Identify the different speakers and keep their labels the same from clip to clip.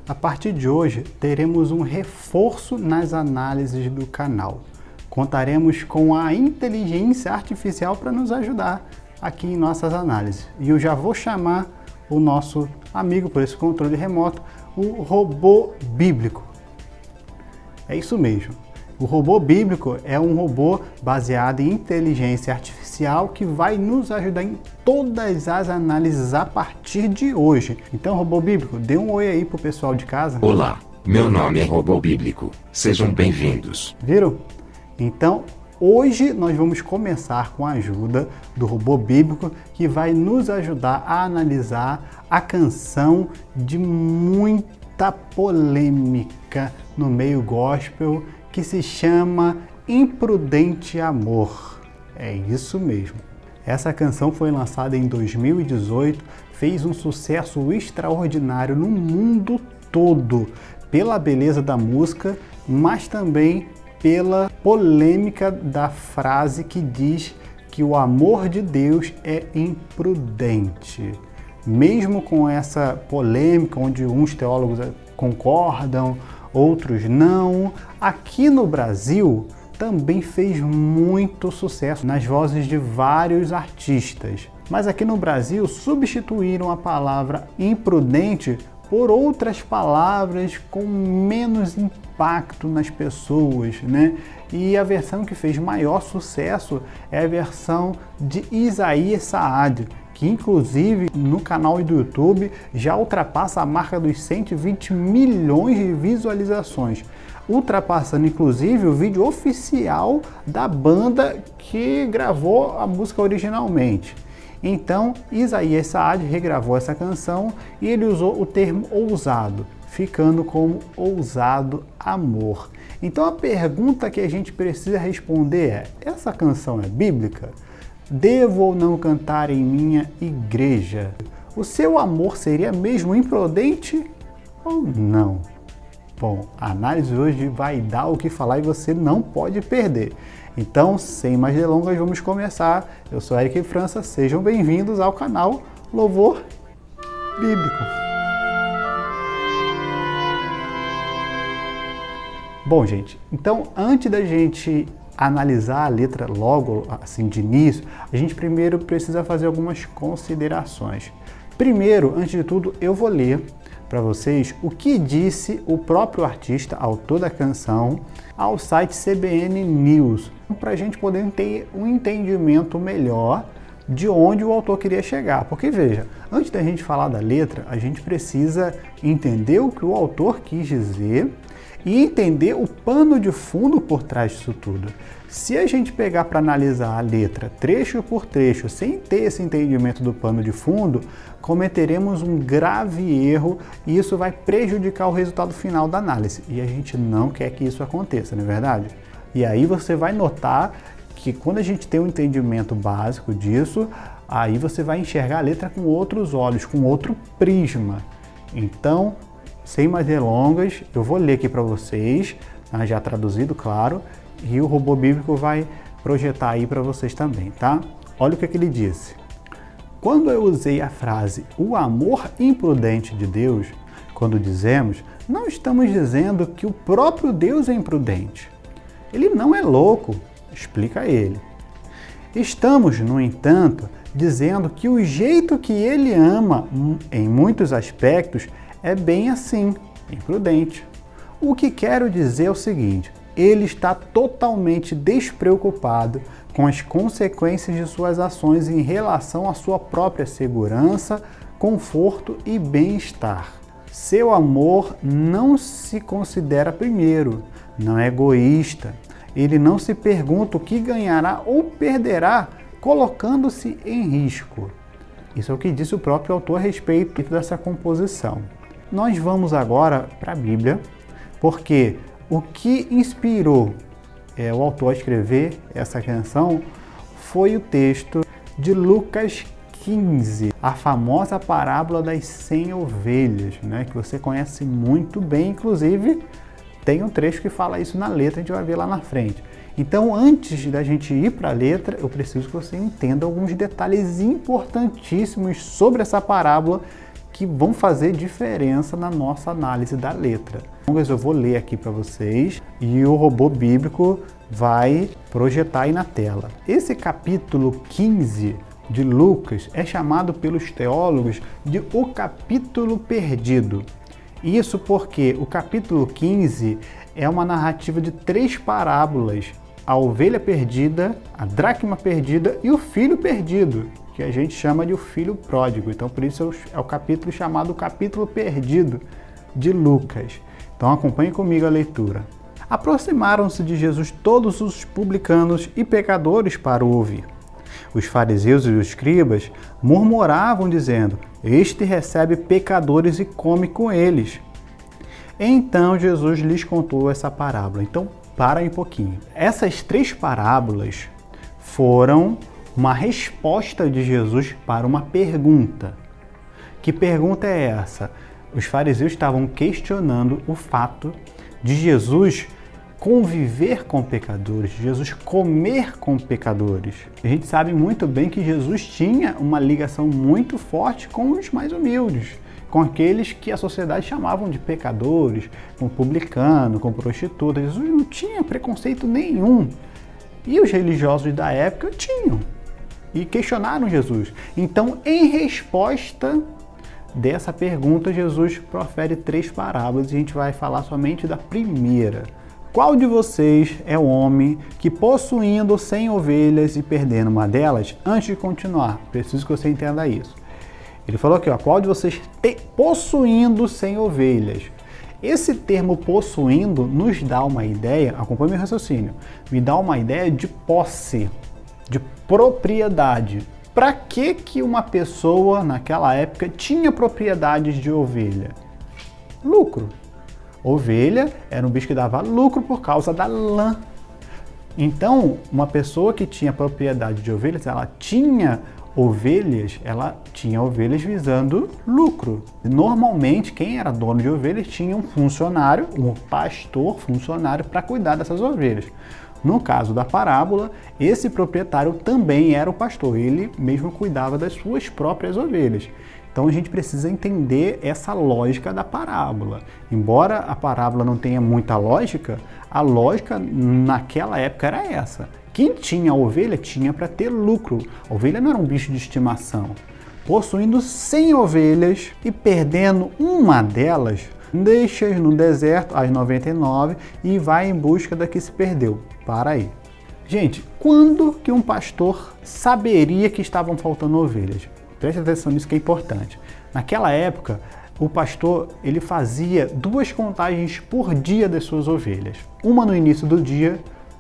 Speaker 1: A partir de hoje, teremos um reforço nas análises do canal. Contaremos com a inteligência artificial para nos ajudar aqui em nossas análises. E eu já vou chamar o nosso amigo por esse controle remoto, o robô bíblico. É isso mesmo. O robô bíblico é um robô baseado em inteligência artificial que vai nos ajudar em todas as análises a partir de hoje. Então, robô bíblico, dê um oi aí pro pessoal de casa.
Speaker 2: Olá, meu nome é Robô Bíblico. Sejam bem-vindos.
Speaker 1: Viram? Então, hoje nós vamos começar com a ajuda do robô bíblico que vai nos ajudar a analisar a canção de muita polêmica no meio gospel, que se chama Imprudente Amor. É isso mesmo. Essa canção foi lançada em 2018, fez um sucesso extraordinário no mundo todo, pela beleza da música, mas também pela polêmica da frase que diz que o amor de Deus é imprudente. Mesmo com essa polêmica, onde uns teólogos concordam, outros não, aqui no Brasil também fez muito sucesso nas vozes de vários artistas. Mas aqui no Brasil substituíram a palavra imprudente por outras palavras com menos impacto nas pessoas, né? E a versão que fez maior sucesso é a versão de Isaías Saad, que inclusive no canal do YouTube já ultrapassa a marca dos 120 milhões de visualizações, ultrapassando inclusive o vídeo oficial da banda que gravou a música originalmente. Então, Isaías Saad regravou essa canção e ele usou o termo ousado, ficando como Ousado Amor. Então a pergunta que a gente precisa responder é: essa canção é bíblica? Devo ou não cantar em minha igreja? O seu amor seria mesmo imprudente ou não? Bom, a análise hoje vai dar o que falar e você não pode perder. Então, sem mais delongas, vamos começar. Eu sou Eric França, sejam bem-vindos ao canal Louvor Bíblico. Bom, gente, então antes da gente analisar a letra logo assim de início, a gente primeiro precisa fazer algumas considerações. Primeiro, antes de tudo, eu vou ler para vocês o que disse o próprio artista, autor da canção, ao site CBN News, para a gente poder ter um entendimento melhor de onde o autor queria chegar. Porque veja, antes da gente falar da letra, a gente precisa entender o que o autor quis dizer e entender o pano de fundo por trás disso tudo. Se a gente pegar para analisar a letra trecho por trecho, sem ter esse entendimento do pano de fundo, cometeremos um grave erro e isso vai prejudicar o resultado final da análise. E a gente não quer que isso aconteça, não é verdade? E aí você vai notar que quando a gente tem um entendimento básico disso, aí você vai enxergar a letra com outros olhos, com outro prisma. Então, sem mais delongas, eu vou ler aqui para vocês, já traduzido, claro, e o robô bíblico vai projetar aí para vocês também, tá? Olha o que ele disse. Quando eu usei a frase "o amor imprudente de Deus", quando dizemos, não estamos dizendo que o próprio Deus é imprudente. Ele não é louco, explica ele. Estamos, no entanto, dizendo que o jeito que ele ama, em muitos aspectos, é bem assim, imprudente. O que quero dizer é o seguinte: ele está totalmente despreocupado com as consequências de suas ações em relação à sua própria segurança, conforto e bem-estar. Seu amor não se considera primeiro, não é egoísta. Ele não se pergunta o que ganhará ou perderá colocando-se em risco. Isso é o que disse o próprio autor a respeito dessa composição. Nós vamos agora para a Bíblia, porque o que inspirou o autor a escrever essa canção foi o texto de Lucas 15, a famosa parábola das 100 ovelhas, né, que você conhece muito bem, inclusive tem um trecho que fala isso na letra, a gente vai ver lá na frente. Então, antes da gente ir para a letra, eu preciso que você entenda alguns detalhes importantíssimos sobre essa parábola que vão fazer diferença na nossa análise da letra. Então, eu vou ler aqui para vocês e o robô bíblico vai projetar aí na tela. Esse capítulo 15 de Lucas é chamado pelos teólogos de o capítulo perdido. Isso porque o capítulo 15 é uma narrativa de 3 parábolas: a ovelha perdida, a dracma perdida e o filho perdido, que a gente chama de o filho pródigo. Então, por isso é o capítulo chamado capítulo perdido de Lucas. Então, acompanhe comigo a leitura. Aproximaram-se de Jesus todos os publicanos e pecadores para o ouvir. Os fariseus e os escribas murmuravam, dizendo: este recebe pecadores e come com eles. Então, Jesus lhes contou essa parábola. Então, para aí um pouquinho. Essas 3 parábolas foram uma resposta de Jesus para uma pergunta. Que pergunta é essa? Os fariseus estavam questionando o fato de Jesus conviver com pecadores, de Jesus comer com pecadores. A gente sabe muito bem que Jesus tinha uma ligação muito forte com os mais humildes, com aqueles que a sociedade chamavam de pecadores, com publicano, com prostituta. Jesus não tinha preconceito nenhum. E os religiosos da época tinham. E questionaram Jesus. Então, em resposta dessa pergunta, Jesus profere 3 parábolas e a gente vai falar somente da primeira. Qual de vocês é o homem que, possuindo 100 ovelhas e perdendo uma delas, antes de continuar, preciso que você entenda isso. Ele falou aqui, ó, qual de vocês possuindo 100 ovelhas? Esse termo possuindo nos dá uma ideia, acompanhe meu raciocínio, me dá uma ideia de posse, de propriedade. Para que uma pessoa naquela época tinha propriedades de ovelha? Lucro. Ovelha era um bicho que dava lucro por causa da lã. Então, uma pessoa que tinha propriedade de ovelhas, ela tinha ovelhas visando lucro. Normalmente, quem era dono de ovelhas tinha um funcionário, um pastor funcionário para cuidar dessas ovelhas. No caso da parábola, esse proprietário também era o pastor, ele mesmo cuidava das suas próprias ovelhas. Então a gente precisa entender essa lógica da parábola. Embora a parábola não tenha muita lógica, a lógica naquela época era essa. Quem tinha a ovelha tinha para ter lucro. A ovelha não era um bicho de estimação. Possuindo 100 ovelhas e perdendo uma delas, deixa no deserto as 99 e vai em busca da que se perdeu. Para aí. Gente, quando que um pastor saberia que estavam faltando ovelhas? Preste atenção nisso que é importante. Naquela época, o pastor ele fazia 2 contagens por dia das suas ovelhas. Uma no início do dia,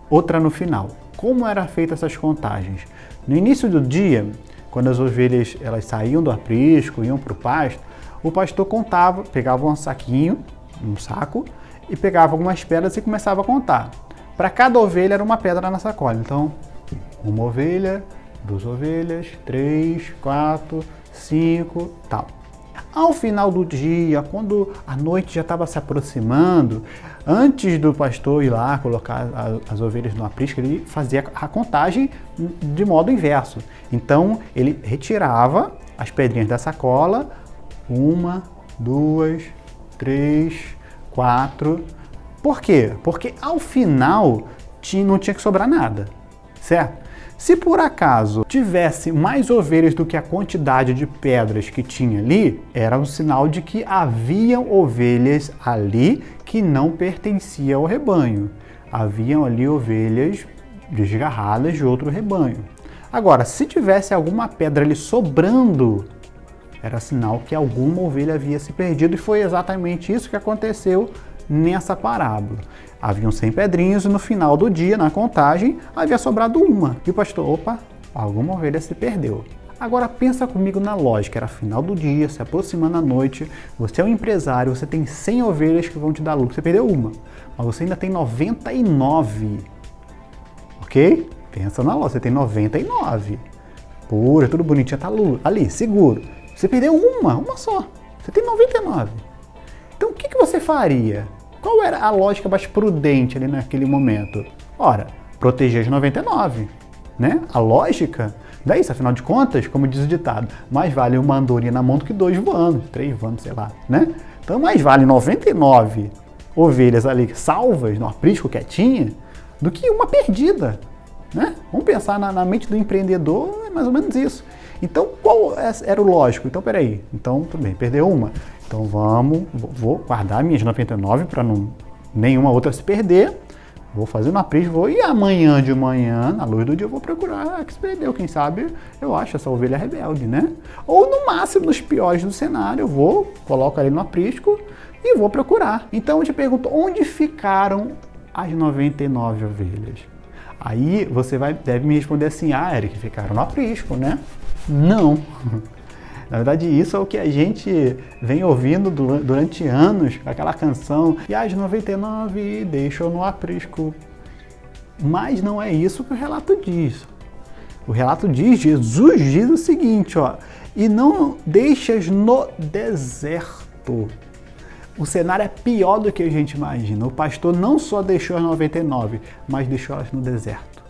Speaker 1: outra no final. Como eram feitas essas contagens? No início do dia, quando as ovelhas elas saíam do aprisco, iam para o pasto, o pastor contava, pegava um saco, e pegava algumas pedras e começava a contar. Para cada ovelha era uma pedra na sacola. Então, uma ovelha, 2 ovelhas, 3, 4, 5, tal. Ao final do dia, quando a noite já estava se aproximando, antes do pastor ir lá colocar as ovelhas no aprisco, ele fazia a contagem de modo inverso. Então, ele retirava as pedrinhas da sacola, 1, 2, 3, 4. Por quê? Porque ao final não tinha que sobrar nada, certo? Se por acaso tivesse mais ovelhas do que a quantidade de pedras que tinha ali, era um sinal de que haviam ovelhas ali que não pertenciam ao rebanho. Haviam ali ovelhas desgarradas de outro rebanho. Agora, se tivesse alguma pedra ali sobrando, era sinal que alguma ovelha havia se perdido, e foi exatamente isso que aconteceu nessa parábola. Haviam 100 pedrinhos e no final do dia, na contagem, havia sobrado uma. E o pastor, opa, alguma ovelha se perdeu. Agora pensa comigo na lógica, era final do dia, se aproximando a noite, você é um empresário, você tem 100 ovelhas que vão te dar lucro, você perdeu uma, mas você ainda tem 99, ok? Pensa na lógica, você tem 99, pura, tudo bonitinho, tá ali, seguro. Você perdeu uma só, você tem 99. Então o que você faria? Qual era a lógica mais prudente ali naquele momento? Ora, proteger as 99, né? A lógica Não é isso, afinal de contas, como diz o ditado, mais vale uma andorinha na mão do que 2 voando, 3 voando, sei lá, né? Então mais vale 99 ovelhas ali salvas, no aprisco, quietinha, do que uma perdida, né? Vamos pensar na mente do empreendedor, é mais ou menos isso. Então, qual era o lógico? Então, peraí, então, tudo bem, perdeu uma. Então, vou guardar minhas 99 para nenhuma outra se perder. Vou fazer no aprisco, e amanhã de manhã, na luz do dia, eu vou procurar a que se perdeu. Quem sabe eu acho essa ovelha rebelde, né? Ou, no máximo, nos piores do cenário, eu coloco ali no aprisco e vou procurar. Então, eu te pergunto, onde ficaram as 99 ovelhas? Aí você deve me responder assim, Eric, ficaram no aprisco, né? Não. Na verdade, isso é o que a gente vem ouvindo durante anos, aquela canção, e as 99 deixam no aprisco. Mas não é isso que o relato diz. O relato diz, Jesus diz o seguinte, ó, e não deixas no deserto. O cenário é pior do que a gente imagina. O pastor não só deixou as 99, mas deixou elas no deserto.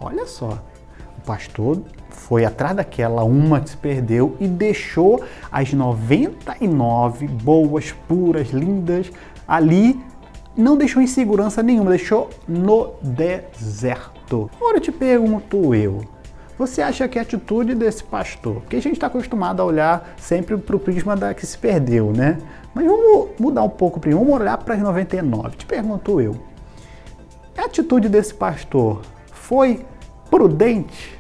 Speaker 1: Olha só, o pastor foi atrás daquela uma que se perdeu e deixou as 99 boas, puras, lindas ali. Não deixou em segurança nenhuma, deixou no deserto. Agora eu te pergunto você acha que a atitude desse pastor, porque a gente está acostumado a olhar sempre para o prisma da que se perdeu, né? Mas vamos mudar um pouco, vamos olhar para as 99. Te pergunto a atitude desse pastor foi prudente?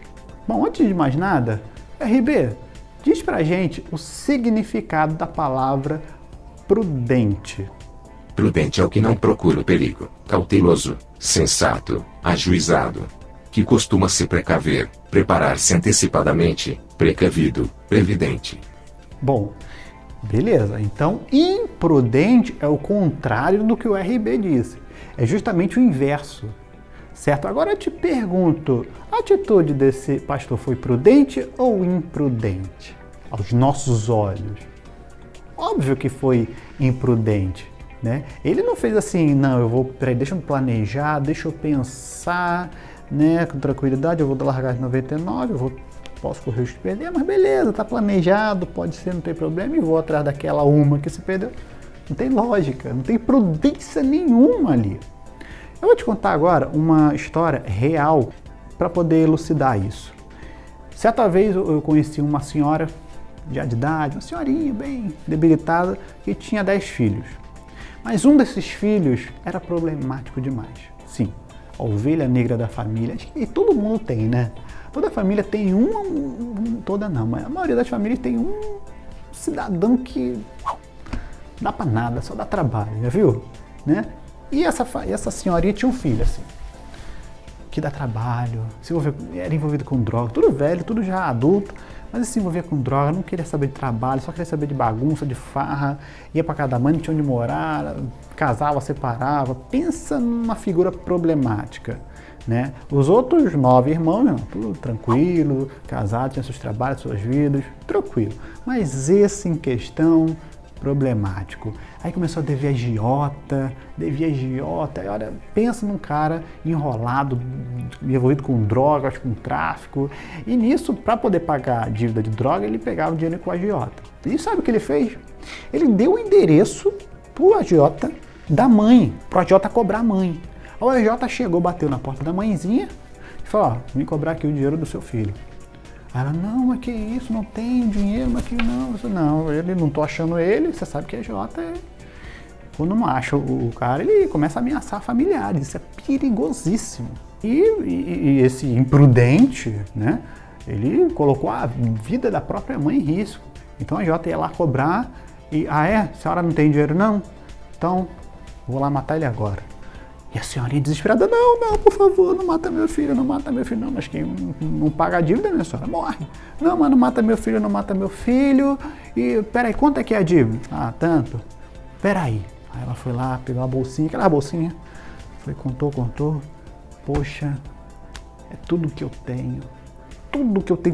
Speaker 1: Bom, antes de mais nada, RB, diz pra gente o significado da palavra prudente.
Speaker 2: Prudente é o que não procura o perigo, cauteloso, sensato, ajuizado, que costuma se precaver, preparar-se antecipadamente, precavido, previdente.
Speaker 1: Bom, beleza. Então, imprudente é o contrário do que o RB disse. É justamente o inverso. Certo? Agora eu te pergunto, a atitude desse pastor foi prudente ou imprudente? Aos nossos olhos. Óbvio que foi imprudente, né? Ele não fez assim, não, peraí, deixa eu planejar, deixa eu pensar, né, com tranquilidade, eu vou largar as 99, posso correr o risco de perder, mas beleza, tá planejado, pode ser, não tem problema, e vou atrás daquela uma que se perdeu. Não tem lógica, não tem prudência nenhuma ali. Eu vou te contar agora uma história real para poder elucidar isso. Certa vez eu conheci uma senhora já de idade, uma senhorinha bem debilitada, que tinha 10 filhos. Mas um desses filhos era problemático demais. Sim, a ovelha negra da família, e todo mundo tem, né? Toda família tem toda não, mas a maioria das famílias tem um cidadão que não dá para nada, só dá trabalho, já viu? Né? E essa senhorinha tinha um filho, assim, que dá trabalho, era envolvido com droga, tudo velho, tudo já adulto, mas se envolvia com droga, não queria saber de trabalho, só queria saber de bagunça, de farra, ia pra casa da mãe, não tinha onde morar, casava, separava. Pensa numa figura problemática, né? Os outros 9 irmãos, não, tudo tranquilo, casados, tinham seus trabalhos, suas vidas, tranquilo. Mas esse em questão, problemático. Aí começou a dever agiota, e olha, pensa num cara enrolado, envolvido com drogas, com tráfico, e nisso, para poder pagar a dívida de droga, ele pegava o dinheiro com o agiota. E sabe o que ele fez? Ele deu o endereço pro agiota da mãe, pro agiota cobrar a mãe. O agiota chegou, bateu na porta da mãezinha e falou, ó, vim cobrar aqui o dinheiro do seu filho. Ela, não, mas que isso, não tem dinheiro, mas que não. Não, ele não tô achando ele, você sabe que a Jota quando não acha o cara, ele começa a ameaçar familiares, isso é perigosíssimo. E esse imprudente, né, ele colocou a vida da própria mãe em risco. Então a Jota ia lá cobrar e, a senhora não tem dinheiro não? Então, vou lá matar ele agora. E a senhorinha desesperada, não, por favor, não mata meu filho, não, mas quem não paga a dívida, minha senhora, morre. Não, mas não mata meu filho, e peraí, quanto é que é a dívida? Ah, tanto. Peraí. Aí ela foi lá, pegou a bolsinha, aquela bolsinha, foi, contou, poxa, é tudo que eu tenho,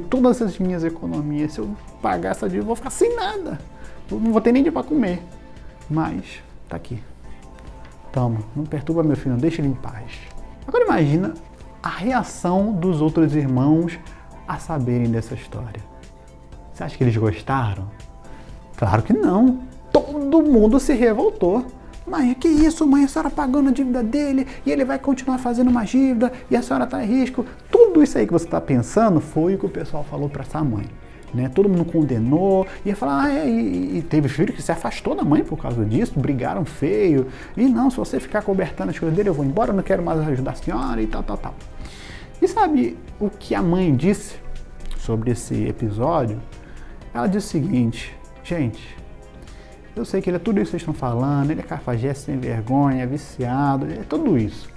Speaker 1: todas as minhas economias, se eu pagar essa dívida, eu vou ficar sem nada, eu não vou ter nem dinheiro para comer, mas tá aqui. Toma, não perturba meu filho, não deixa ele em paz. Agora imagina a reação dos outros irmãos a saberem dessa história? Você acha que eles gostaram? Claro que não. Todo mundo se revoltou. Mas que isso, mãe? A senhora pagando a dívida dele e ele vai continuar fazendo uma dívida e a senhora está em risco. Tudo isso aí que você está pensando foi o que o pessoal falou para essa mãe. Né? Todo mundo condenou, ia falar, e teve filho que se afastou da mãe por causa disso, brigaram feio, e não, se você ficar cobertando as coisas dele, eu vou embora, eu não quero mais ajudar a senhora e tal. E sabe o que a mãe disse sobre esse episódio? Ela disse o seguinte: gente, eu sei que ele é tudo isso que vocês estão falando, ele é cafajeste sem vergonha, é viciado, é tudo isso,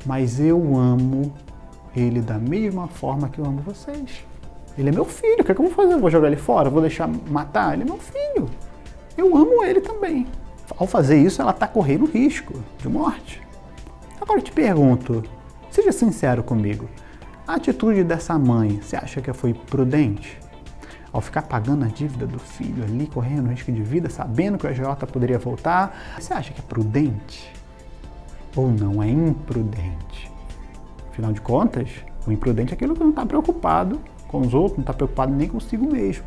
Speaker 1: mas eu amo ele da mesma forma que eu amo vocês. Ele é meu filho, o que é que eu vou fazer? Eu vou jogar ele fora? Vou deixar matar? Ele é meu filho. Eu amo ele também. Ao fazer isso, ela está correndo risco de morte. Agora eu te pergunto, seja sincero comigo, a atitude dessa mãe, você acha que foi prudente? Ao ficar pagando a dívida do filho ali, correndo risco de vida, sabendo que o agiota poderia voltar, você acha que é prudente? Ou não é imprudente? Afinal de contas, o imprudente é aquilo que não está preocupado com os outros, não está preocupado nem consigo mesmo.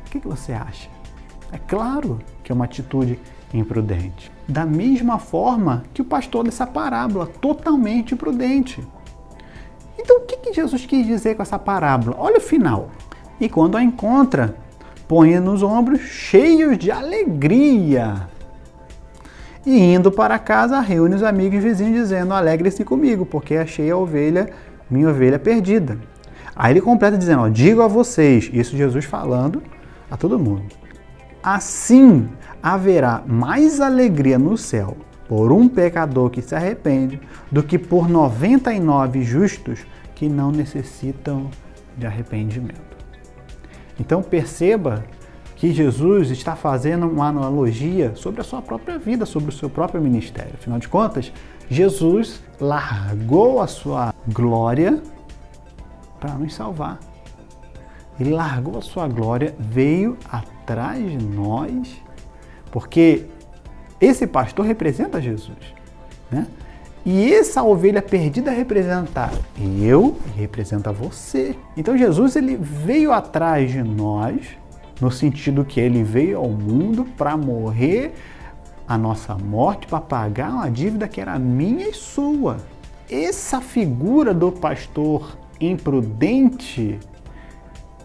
Speaker 1: O que você acha? É claro que é uma atitude imprudente. Da mesma forma que o pastor dessa parábola, totalmente imprudente. Então o que Jesus quis dizer com essa parábola? Olha o final. E quando a encontra, põe nos ombros cheios de alegria. E indo para casa, reúne os amigos e vizinhos dizendo: alegre-se comigo, porque achei a ovelha, minha ovelha perdida. Aí ele completa dizendo, ó, digo a vocês, isso Jesus falando a todo mundo, assim haverá mais alegria no céu por um pecador que se arrepende do que por 99 justos que não necessitam de arrependimento. Então perceba que Jesus está fazendo uma analogia sobre a sua própria vida, sobre o seu próprio ministério. Afinal de contas, Jesus largou a sua glória para nos salvar. Ele largou a sua glória, veio atrás de nós, porque esse pastor representa Jesus, né? E essa ovelha perdida representa eu e representa você. Então Jesus, ele veio atrás de nós, no sentido que ele veio ao mundo para morrer a nossa morte, para pagar uma dívida que era minha e sua. Essa figura do pastor imprudente,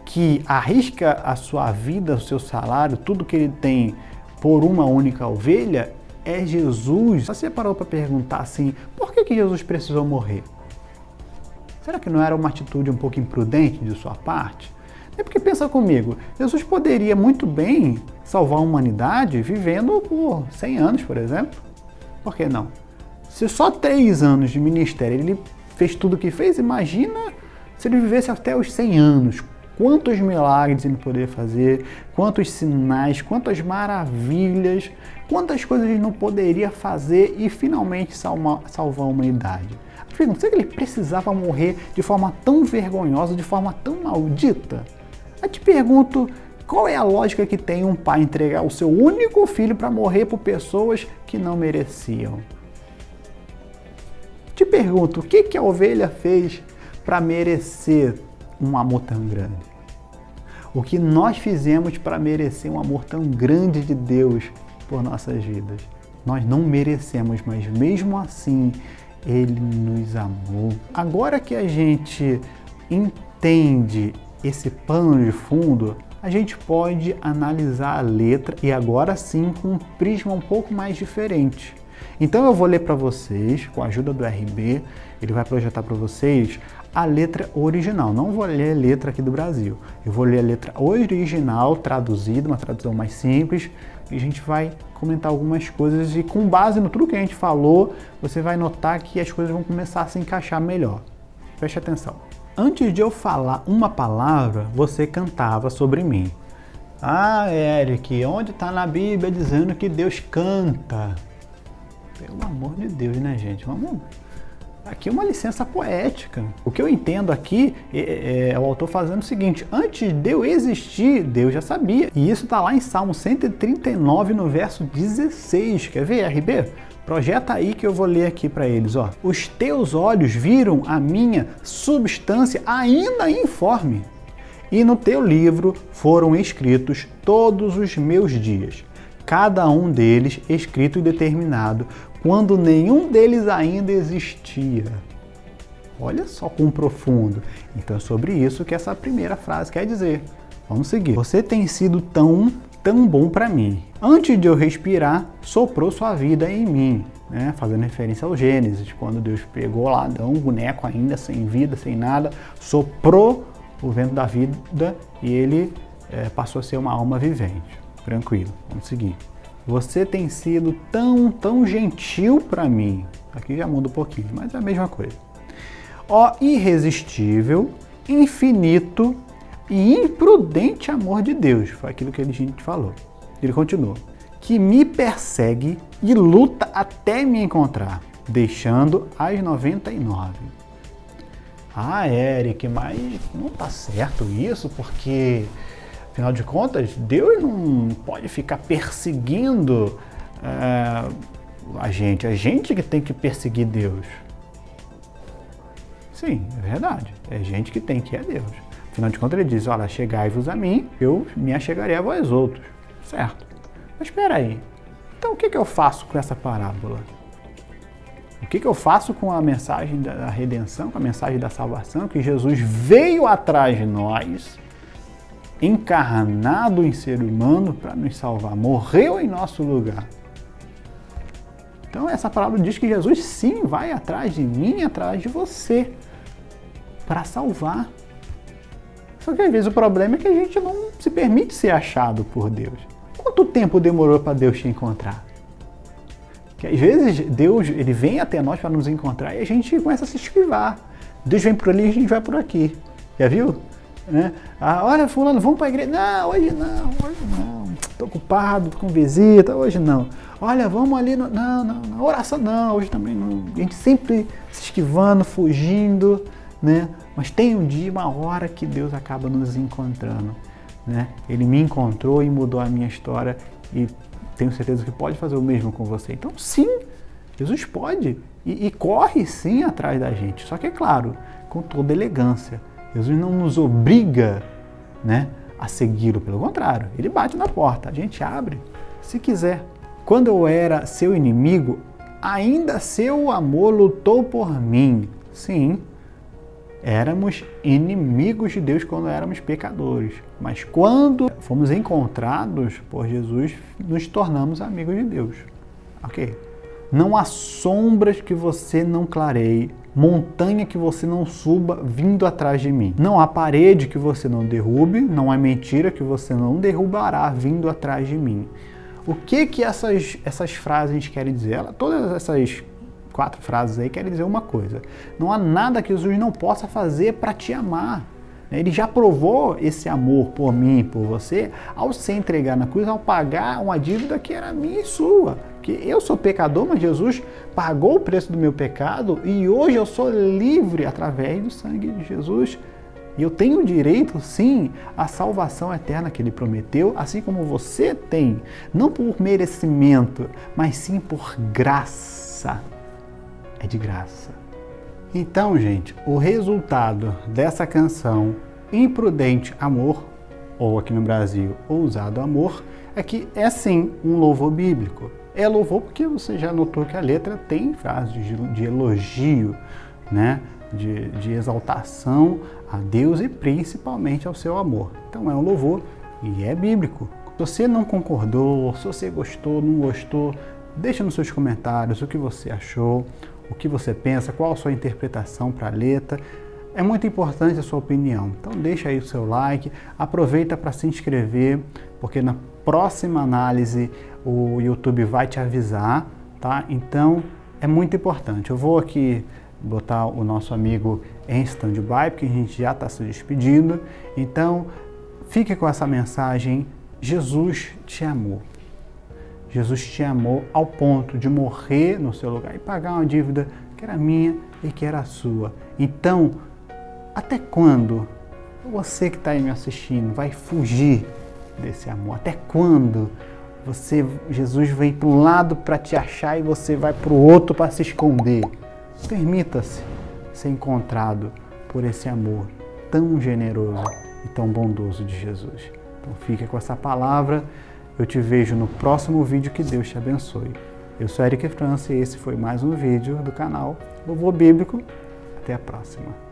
Speaker 1: que arrisca a sua vida, o seu salário, tudo que ele tem por uma única ovelha, é Jesus. Você parou para perguntar assim, por que Jesus precisou morrer? Será que não era uma atitude um pouco imprudente de sua parte? É porque pensa comigo, Jesus poderia muito bem salvar a humanidade vivendo por 100 anos, por exemplo. Por que não? Se só 3 anos de ministério ele fez tudo o que fez, imagina se ele vivesse até os 100 anos. Quantos milagres ele poderia fazer, quantos sinais, quantas maravilhas, quantas coisas ele não poderia fazer e finalmente salvar a humanidade. Será que ele precisava morrer de forma tão vergonhosa, de forma tão maldita? Eu te pergunto, qual é a lógica que tem um pai entregar o seu único filho para morrer por pessoas que não mereciam? Te pergunto, o que a ovelha fez para merecer um amor tão grande? O que nós fizemos para merecer um amor tão grande de Deus por nossas vidas? Nós não merecemos, mas mesmo assim, Ele nos amou. Agora que a gente entende esse pano de fundo, a gente pode analisar a letra e agora sim com um prisma um pouco mais diferente. Então eu vou ler para vocês, com a ajuda do RB, ele vai projetar para vocês a letra original. Não vou ler a letra aqui do Brasil. Eu vou ler a letra original, traduzida, uma tradução mais simples, e a gente vai comentar algumas coisas e com base no tudo que a gente falou, você vai notar que as coisas vão começar a se encaixar melhor. Preste atenção. Antes de eu falar uma palavra, você cantava sobre mim. Ah, Eric, onde está na Bíblia dizendo que Deus canta? Pelo amor de Deus, né, gente? Vamos... aqui é uma licença poética. O que eu entendo aqui é o autor fazendo o seguinte: antes de eu existir, Deus já sabia. E isso está lá em Salmo 139, no verso 16. Quer ver, RB? Projeta aí que eu vou ler aqui para eles. Ó. Os teus olhos viram a minha substância ainda informe, e no teu livro foram escritos todos os meus dias, cada um deles escrito e determinado, quando nenhum deles ainda existia. Olha só quão profundo. Então é sobre isso que essa primeira frase quer dizer. Vamos seguir. Você tem sido tão bom para mim. Antes de eu respirar, soprou sua vida em mim. Né? Fazendo referência ao Gênesis, quando Deus pegou lá Adão, um boneco ainda sem vida, sem nada, soprou o vento da vida e ele passou a ser uma alma vivente. Tranquilo, vamos seguir. Você tem sido tão gentil para mim. Aqui já muda um pouquinho, mas é a mesma coisa. Ó irresistível, infinito e imprudente amor de Deus. Foi aquilo que a gente falou. Ele continuou. Que me persegue e luta até me encontrar, deixando as 99. Ah, Eric, mas não tá certo isso, porque, afinal de contas, Deus não pode ficar perseguindo a gente que tem que perseguir Deus. Sim, é verdade, é gente que tem que é Deus. Afinal de contas, ele diz, olha, chegai-vos a mim, eu me achegarei a vós outros. Certo. Mas espera aí, então o que eu faço com essa parábola? O que eu faço com a mensagem da redenção, com a mensagem da salvação, que Jesus veio atrás de nós, encarnado em ser humano para nos salvar, morreu em nosso lugar. Então essa parábola diz que Jesus sim vai atrás de mim, atrás de você, para salvar. Só que às vezes o problema é que a gente não se permite ser achado por Deus. Quanto tempo demorou para Deus te encontrar? Que às vezes Deus ele vem até nós para nos encontrar e a gente começa a se esquivar. Deus vem por ali e a gente vai por aqui. Já viu? Né? Ah, olha, fulano, vamos para a igreja. Não, hoje não. Estou ocupado com visita, hoje não. Olha, vamos ali. Não, oração não, hoje também não. A gente sempre se esquivando, fugindo, né? Mas tem um dia, uma hora que Deus acaba nos encontrando. Né? Ele me encontrou e mudou a minha história e tenho certeza que pode fazer o mesmo com você. Então sim, Jesus pode e corre sim atrás da gente. Só que é claro, com toda elegância. Jesus não nos obriga, né, a segui-lo, pelo contrário. Ele bate na porta, a gente abre, se quiser. Quando eu era seu inimigo, ainda seu amor lutou por mim. Sim, éramos inimigos de Deus quando éramos pecadores. Mas quando fomos encontrados por Jesus, nos tornamos amigos de Deus. Ok? Não há sombras que você não clareie, montanha que você não suba vindo atrás de mim. Não há parede que você não derrube, não há mentira que você não derrubará vindo atrás de mim. O que essas frases querem dizer? Todas essas 4 frases aí querem dizer uma coisa. Não há nada que Jesus não possa fazer para te amar. Ele já provou esse amor por mim e por você ao se entregar na cruz, ao pagar uma dívida que era minha e sua. Que eu sou pecador, mas Jesus pagou o preço do meu pecado e hoje eu sou livre através do sangue de Jesus. E eu tenho direito, sim, à salvação eterna que Ele prometeu, assim como você tem. Não por merecimento, mas sim por graça. É de graça. Então, gente, o resultado dessa canção Imprudente Amor, ou aqui no Brasil, Ousado Amor, é que é sim um louvor bíblico. É louvor porque você já notou que a letra tem frases de elogio, né? De exaltação a Deus e principalmente ao seu amor. Então é um louvor e é bíblico. Se você não concordou, se você gostou, não gostou, deixa nos seus comentários o que você achou, o que você pensa, qual a sua interpretação para a letra. É muito importante a sua opinião. Então deixa aí o seu like, aproveita para se inscrever, porque na próxima análise o YouTube vai te avisar, tá? Então é muito importante. Eu vou aqui botar o nosso amigo em stand-by, porque a gente já está se despedindo. Então fique com essa mensagem. Jesus te amou. Jesus te amou ao ponto de morrer no seu lugar e pagar uma dívida que era minha e que era sua. Então, até quando você que está aí me assistindo vai fugir desse amor? Até quando Jesus vem para um lado para te achar e você vai para o outro para se esconder? Permita-se ser encontrado por esse amor tão generoso e tão bondoso de Jesus. Então fica com essa palavra. Eu te vejo no próximo vídeo. Que Deus te abençoe. Eu sou Eric França e esse foi mais um vídeo do canal Louvor Bíblico. Até a próxima.